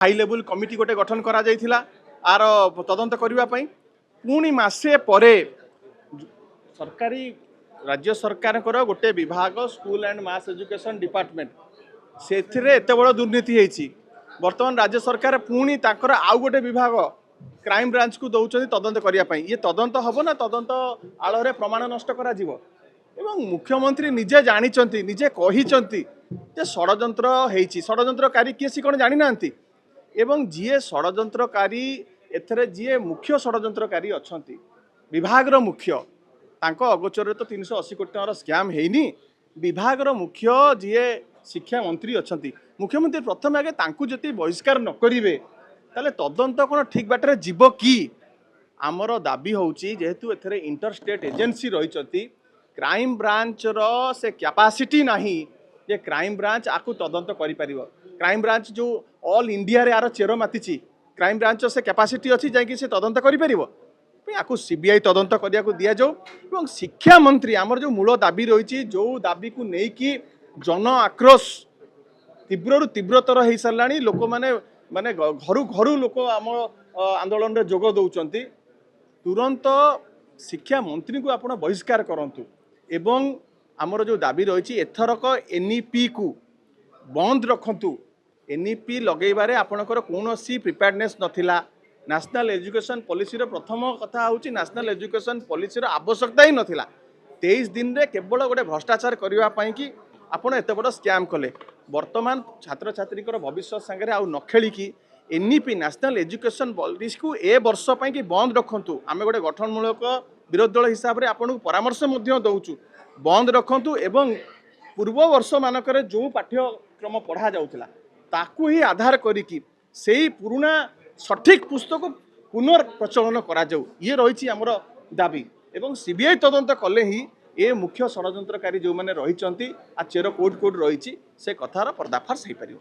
High level committee गोटे गठन करा जाइथिला आर तदंत करबा पई पुणी मासे परे सरकारी राज्य सरकार गोटे विभाग school and mass education department से एत बड़ दुर्नीति होती बर्तमान राज्य सरकार पुणी ताकर आउ गोटे विभाग क्राइम ब्रांच को दौरान तदंत करने ये तदंत हम ना तदंत आड़ प्रमाण नष्ट करा एवं मुख्यमंत्री निजे जानी निजे कही षड्यंत्र होती षड्यंत्रकारी किए सी कौन जानी ना एवं जीए षड्यंत्रकारी एथरे जीए मुख्य षड्यंत्रकारी अच्छा विभाग मुख्य तांको अगोचर तो 380 कोटी टकर स्कैम हैनी विभाग मुख्य जीए शिक्षा मंत्री अच्छा मुख्यमंत्री प्रथम आगे तांकु जति बहिष्कार न करिवे ताले तदंत कौन ठीक बाटर जीव कि आमर दाबी होउची जेहेतु एथरे इंटर स्टेट एजेंसी रही क्राइम ब्रांच रो से कैपेसिटी नहीं जे क्राइम ब्रांच आकु तदंत करि परिबो क्राइम ब्रांच जो ऑल इंडिया रे आरो चेरो मातिची क्राइम ब्रांच से कैपेसिटी अच्छी जाकि से तदंत करि परिबो आपको सीबीआई तदंत करने को दि जाऊ शिक्षा मंत्री आमर जो मूल दाबी रही जो दाबी को लेकिन जन आक्रोश तीव्र तीव्रतर हो सारा लोक मैंने माने घर घर लोक आम आंदोलन में जोग दौरान तुरंत शिक्षा मंत्री को आपण बहिष्कार करंतु एवं आमर जो दाबी रही एथरक एनईपी को बंद रखंतु एनईपी लगेबारे आपणकर कौन प्रिपेयर्डनेस नथिला नेशनल एजुकेशन पॉलिसी प्रथम कथा हूँ नेशनल एजुकेशन पॉलिसी आवश्यकता ही नाला 23 दिन रे केवल गोटे भ्रष्टाचार करने कि आपड़ एत बड़ स्कैम कले वर्तमान छात्र छात्री भविष्य सांगे आउ न खेलिकी एनईपी नेशनल एजुकेशन पॉलिसी को ए वर्ष कि बंद रखंतु आम गोटे गठनमूलक विरोधी दल हिसाब से आपको परामर्श दौचु बंद रखंतु एवं पूर्व वर्ष मानक जो पाठ्यक्रम पढ़ा जाऊला ताकू ही आधार करिकी सेही पुराना सठिक पुस्तक पुनर्प्रचलन करा जाऊ ये रही आमर दाबी एवं सीबीआई तदंत कले ही ए मुख्य षड्यंत्रकारी जो मैंने रही चेर कोड कोड रही से कथार पर्दाफाश हो पार।